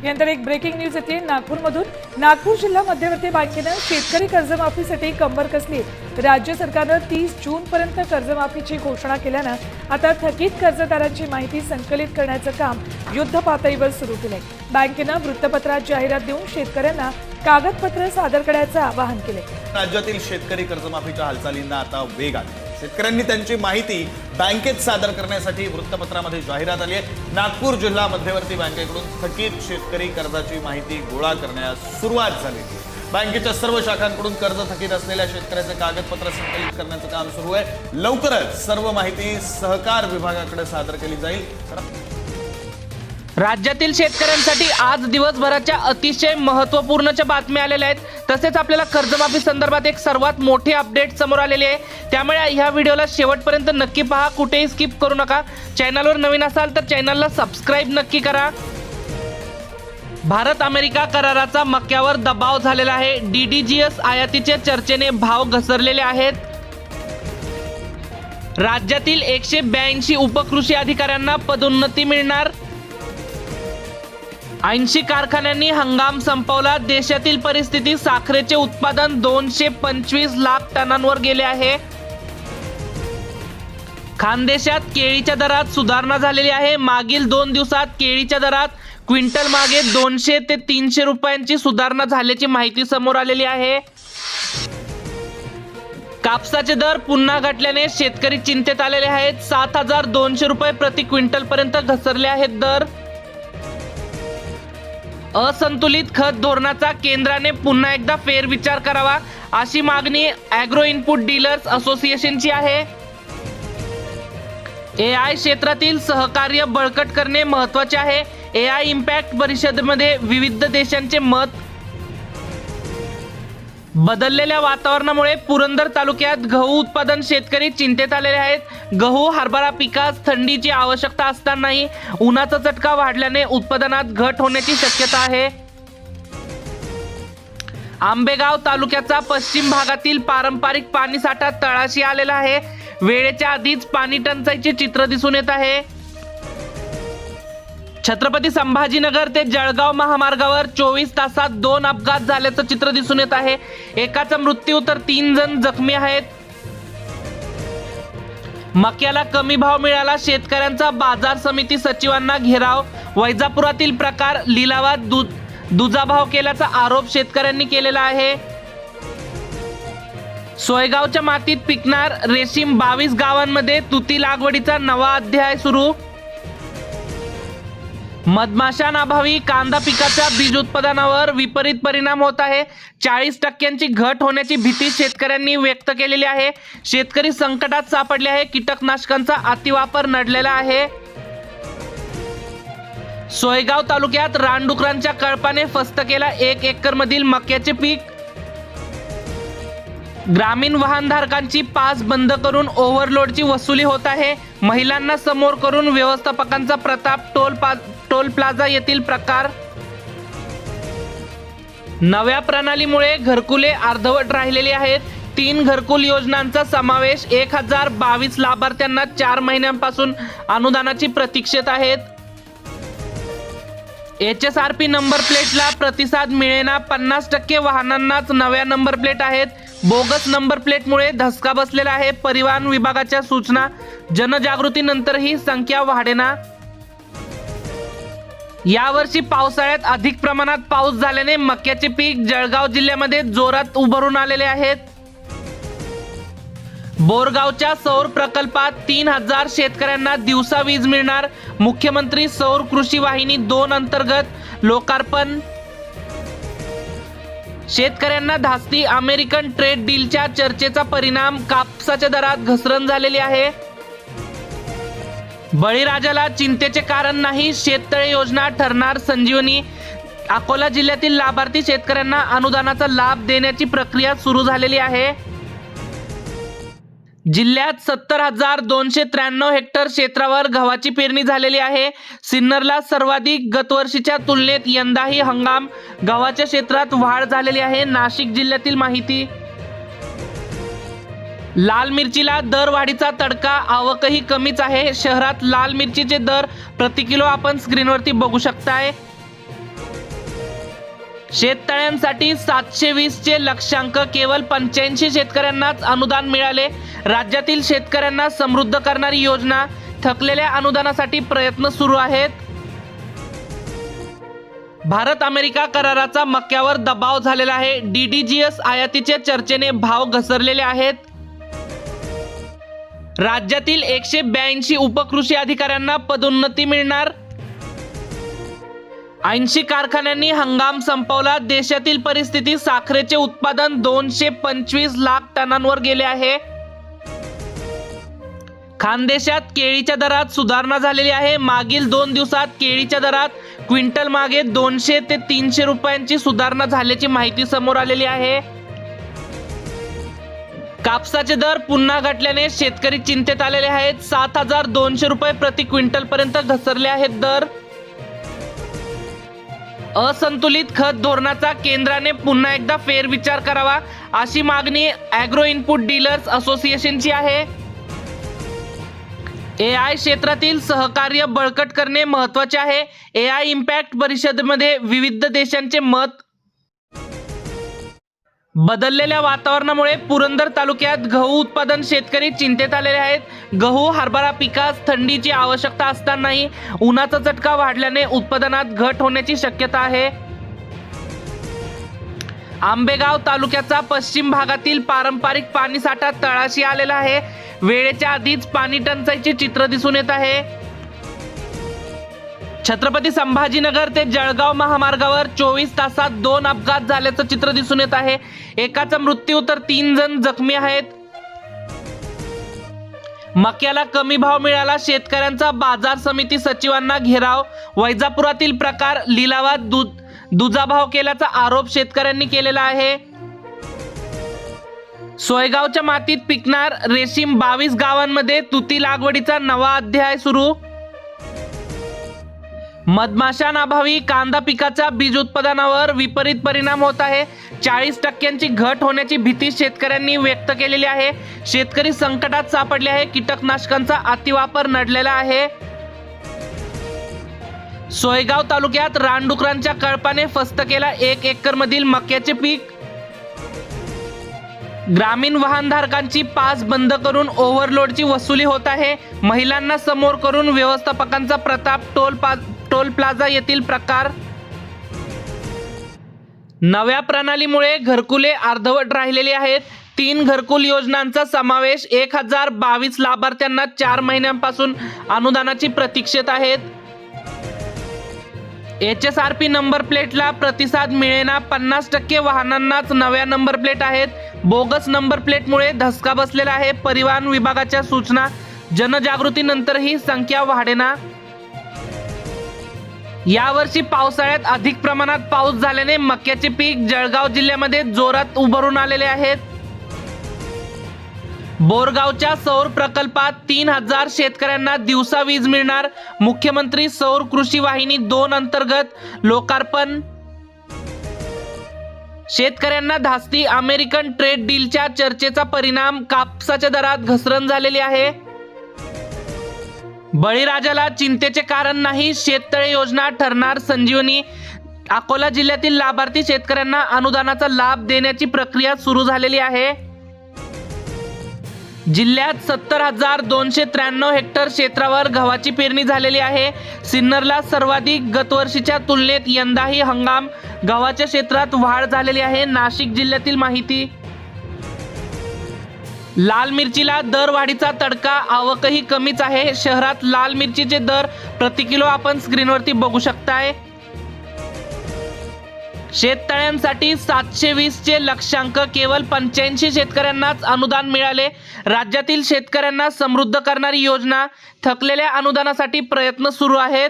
यानंतर एक breaking news येते नागपूरमधून। नागपूर जिल्हा मध्यवर्ती बँकेनं शेतकरी कर्जमाफीसाठी कंबर कसली। राज्य सरकारनं 30 जूनपर्यंत कर्जमाफीची घोषणा केल्यानं आता थकीत कर्जदारांची माहिती संकलित करण्याचं काम युद्धपातळीवर सुरू केलंय। बँकेनं वृत्तपत्रात जाहिरात देऊन शेतकऱ्यांना कागदपत्र सादर करण्याचं आवाहन केलंय। राज्यातील शेतकरी कर्जमाफीच्या हालचालींना आता वेग आला। शेतकऱ्यांनी त्यांची माहिती बँकेत सादर करण्यासाठी वृत्तपत्रामध्ये जाहिरात आली आहे। नागपूर जिल्हा मध्यवर्ती बँकेकडून थकीत शेतकरी कर्जाची माहिती गोळा करण्यास सुरुवात झाली। बँकेच्या सर्व शाखांकडून कर्ज थकीत असलेल्या शेतकऱ्याचे कागदपत्र संकलित करण्याचं काम सुरू आहे। लवकरच सर्व माहिती सहकार विभागाकडे सादर केली जाईल। राज्यातील शेतकऱ्यांसाठी आज दिवसभराच्या अतिशय महत्त्वपूर्णच्या बातम्या आलेल्या आहेत। तसेच आपल्याला कर्जमाफी संदर्भात एक सर्वात मोठी अपडेट समोर आलेली आहे। त्यामुळे ह्या व्हिडिओला शेवटपर्यंत नक्की पहा, कुठेही स्किप करू नका। चॅनलवर नवीन असाल तर चॅनलला सबस्क्राइब नक्की करा। भारत अमेरिका कराराचा मक्यावर दबाव झालेला आहे। DDGS आयातीच्या चर्चेने भाव घसरलेले आहेत। राज्यातील 182 उपकृषी अधिकाऱ्यांना पदोन्नती मिळणार। 80 कारखान्यांनी हंगाम संपवला। देशातील परिस्थिती, साखरेचे उत्पादन 225 लाख टनांवर गेले आहे। खानदेशात केळीच्या दरात सुधारणा झालेली आहे। मागील 2 दिवसात केळीच्या दरात क्विंटल मागे 200 ते 300 रुपयांची सुधारणा झाल्याची माहिती समोर आलेली आहे। कापसाचे दर पुन्हा घटल्याने शेतकरी चिंतेत आलेले आहेत। 7200 रुपये प्रति क्विंटल पर्यंत घसरले आहेत दर। असंतुलित खत धोरणाचा केंद्राने पुन्हा एकदा फेरविचार करावा, अशी मागणी ॲग्रो इनपुट डीलर्स असोसिएशनची आहे। AI क्षेत्रातील सहकार्य बळकट करणे महत्त्वाचे आहे। AI इम्पॅक्ट परिषदेमध्ये विविध देशांचे मत। बदललेल्या वातावरणामुळे पुरंदर तालुक्यात गहू उत्पादन शेतकरी चिंतेत आलेले आहेत। गहू हरभरा पिकास थंडीची आवश्यकता असतानाही उन्हाचा चटका वाढल्याने उत्पादनात घट होण्याची शक्यता आहे। आंबेगाव तालुक्याचा पश्चिम भागातील पारंपरिक पाणीसाठा तळाशी आलेला आहे। वेळेच्या आधीच पाणी टंचाईचे चित्र दिसून येत आहे। छत्रपती संभाजीनगर ते जळगाव महामार्गावर 24 तासात 2 अपघात झाल्याचं चित्र दिसून येत आहे। एकाचा मृत्यू तर 3 जण जखमी आहेत। मक्याला कमी भाव मिळाला, शेतकऱ्यांचा बाजार समिती सचिवांना घेराव। वैजापुरातील प्रकार, लिलावात दुजाभाव केल्याचा आरोप शेतकऱ्यांनी केलेला आहे। सोयगावच्या मातीत पिकणार रेशीम, 22 गावांमध्ये तुती लागवडीचा नवा अध्याय सुरू। मधमाशांअभावी कांदा पिकाच्या बीज उत्पादनावर विपरीत परिणाम होत आहे। 40% घट होण्याची भीती शेतकऱ्यांनी व्यक्त केलेली आहे। शेतकरी संकटात सापडले आहे। कीटकनाशकांचा अतिवापर नडलेला आहे। सोयगाव तालुक्यात रानडुकरांच्या कळपाने फस्त केला 1 एकरमधील मक्याचे पीक। ग्रामीण वाहनधारकांची पास बंद करून ओव्हरलोडची वसुली होत आहे। महिलांना समोर करून व्यवस्थापकांचा प्रताप। टोल प्लाझा येथील प्रकार। नव्या प्रणालीमुळे घरकुले अर्धवट राहिलेली आहेत। 3 घरकुल योजनांचा समावेश। 1022 लाभार्थ्यांना 4 महिन्यांपासून अनुदानाची प्रतीक्षेत आहेत। HSRP नंबर प्लेटला प्रतिसाद मिळेना, 50% वाहनांनाच नव्या नंबर प्लेट आहेत। बोगस नंबर प्लेटमुळे धसका बसलेला आहे। परिवहन विभागाच्या सूचना, जनजागृतीनंतरही संख्या वाढेना। यावर्षी पावसाळ्यात अधिक प्रमाणात पाऊस झाल्याने मक्याचे पीक जळगाव जिल्ह्यामध्ये जोरात उभरून आलेले आहेत। बोरगावच्या सौर प्रकल्पात 3000 शेतकऱ्यांना दिवसा वीज मिळणार। मुख्यमंत्री सौर कृषी वाहिनी 2 अंतर्गत लोकार्पण। शेतकऱ्यांना धास्ती, अमेरिकन ट्रेड डीलच्या चर्चेचा परिणाम, कापसाच्या दरात घसरण झालेली आहे। बळीराजाला चिंतेचे कारण नाही, शेततळे योजना ठरणार संजीवनी। अकोला जिल्ह्यातील लाभार्थी शेतकऱ्यांना अनुदानाचा लाभ देण्याची प्रक्रिया सुरू झालेली आहे। जिल्ह्यात 70,293 हेक्टर क्षेत्रावर गव्हाची पेरणी झालेली आहे। सिन्नरला सर्वाधिक, गतवर्षीच्या तुलनेत यंदाही हंगाम गव्हाच्या क्षेत्रात वाढ झालेली आहे। नाशिक जिल्ह्यातील माहिती। लाल मिरचीला दर वाढीचा तडका, आवकही कमीच आहे। शहरात लाल मिरचीचे दर प्रति किलो आपण स्क्रीनवरती बघू शकताय। शेततळ्यांसाठी 720 चे लक्ष्यांक केवळ 85 शेतकऱ्यांनाच अनुदान मिळाले. राज्यातील शेतकऱ्यांना समृद्ध करणारी योजना, थकलेल्या अनुदानासाठी प्रयत्न सुरू आहेत. भारत अमेरिका कराराचा मक्यावर दबाव झालेला आहे. DDGS आयातीच्या चर्चेने भाव घसरलेले आहेत. राज्यातील 182 उपकृषी अधिकाऱ्यांना पदोन्नती मिळणार. 80 कारखान्यांनी हंगाम संपवला. देशातील परिस्थिती, साखरेचे उत्पादन 225 लाख टनांवर गेले आहे. खानदेशात केळीच्या दरात सुधारणा झालेली आहे. मागील 2 दिवसात केळीच्या दरात क्विंटल मागे 200 ते 300 रुपयांची सुधारणा झाल्याची माहिती समोर आलेली आहे. कापसाचे दर पुन्हा घटल्याने शेतकरी चिंतेत आलेले आहेत. 7,200 रुपये प्रति क्विंटल पर्यंत घसरले आहेत दर. असंतुलित खत धोरणाचा केंद्राने पुन्हा एकदा फेरविचार करावा, अशी मागणी ॲग्रो इनपुट डीलर्स असोसिएशनची आहे. AI क्षेत्रातील सहकार्य बळकट करणे महत्त्वाचे आहे. AI इम्पॅक्ट परिषदेमध्ये विविध देशांचे मत. बदललेल्या वातावरणामुळे पुरंदर तालुक्यात गहू उत्पादन शेतकरी चिंतेत आलेले आहेत. गहू, हरभरा पिकास थंडीची आवश्यकता असतानाही उन्हाचा चटका वाढल्याने उत्पादनात घट होण्याची शक्यता आहे. आंबेगाव तालुक्याचा पश्चिम भागातील पारंपरिक पाणीसाठा तळाशी आलेला आहे. वेळेच्या आधीच पाणी टंचाईचे चित्र दिसून येत आहे. छत्रपती संभाजीनगर ते जळगाव महामार्गावर 24 तासात 2 अपघात झाल्याचं चित्र दिसून येत आहे. एकाचा मृत्यू तर 3 जण जखमी आहेत. मक्याला कमी भाव मिळाला. शेतकऱ्यांचा बाजार समिती सचिवांना घेराव. वैजापुरातील प्रकार, लिलावात दुजाभाव केल्याचा आरोप शेतकऱ्यांनी केलेला आहे. सोयगावच्या मातीत पिकणार रेशीम. 22 गावांमध्ये तुती लागवडीचा नवा अध्याय सुरू. मधमाशांअभावी कांदा पिकाच्या बीज उत्पादनावर विपरीत परिणाम होत आहे. 40% घट होण्याची भीती शेतकऱ्यांनी व्यक्त केलेली आहे. शेतकरी संकटात सापडले आहे. कीटकनाशकांचा अतिवापर नडलेला आहे. सोयगाव तालुक्यात रानडुकरांच्या कळपाने फस्त केला 1 एकर मधील मक्याचे पीक. ग्रामीण वाहनधारकांची पास बंद करून ओव्हरलोडची वसुली होत आहे. महिलांना समोर करून व्यवस्थापकांचा प्रताप. टोल प्लाझा येथील प्रकार. नव्या प्रणालीमुळे घरकुले अर्धवट राहिलेली आहेत. 3 घरकुल योजनांचा समावेश. 1022 लाभार्थ्यांना 4 महिन्यांपासून अनुदानाची प्रतीक्षेत आहेत. HSRP नंबर प्लेटला प्रतिसाद मिळेना. 50% वाहनांनाच नव्या नंबर प्लेट आहेत. बोगस नंबर प्लेटमुळे धसका बसलेला आहे. परिवहन विभागाच्या सूचना. जनजागृतीनंतरही संख्या वाढेना. यावर्षी पावसाळ्यात अधिक प्रमाणात पाऊस झाल्याने मक्याचे पीक जळगाव जिल्ह्यामध्ये जोरात उभरून आलेले आहेत. बोरगावच्या सौर प्रकल्पात 3000 शेतकऱ्यांना दिवसा वीज मिळणार. मुख्यमंत्री सौर कृषी वाहिनी 2 अंतर्गत लोकार्पण. शेतकऱ्यांना धास्ती. अमेरिकन ट्रेड डीलच्या चर्चेचा परिणाम. कापसाच्या दरात घसरण झालेली आहे. बळीराजाला चिंतेचे कारण नाही. शेततळे योजना ठरणार संजीवनी. अकोला जिल्ह्यातील लाभार्थी शेतकऱ्यांना अनुदानाचा लाभ देण्याची प्रक्रिया सुरू झालेली आहे. जिल्ह्यात 70,293 हेक्टर क्षेत्रावर गव्हाची पेरणी झालेली आहे. सिन्नरला सर्वाधिक. गतवर्षीच्या तुलनेत यंदाही हंगाम गव्हाच्या क्षेत्रात वाढ झालेली आहे. नाशिक जिल्ह्यातील माहिती. लाल मिरचीला दर वाढीचा तडका. आवकही कमीच आहे. शहरात लाल मिरचीचे दर प्रति किलो आपण स्क्रीनवरती बघू शकताय. शेततळ्यांसाठी 720 चे लक्ष्यांक केवळ 85 शेतकऱ्यांनाच अनुदान मिळाले. राज्यातील शेतकऱ्यांना समृद्ध करणारी योजना, थकलेल्या अनुदानासाठी प्रयत्न सुरू आहेत.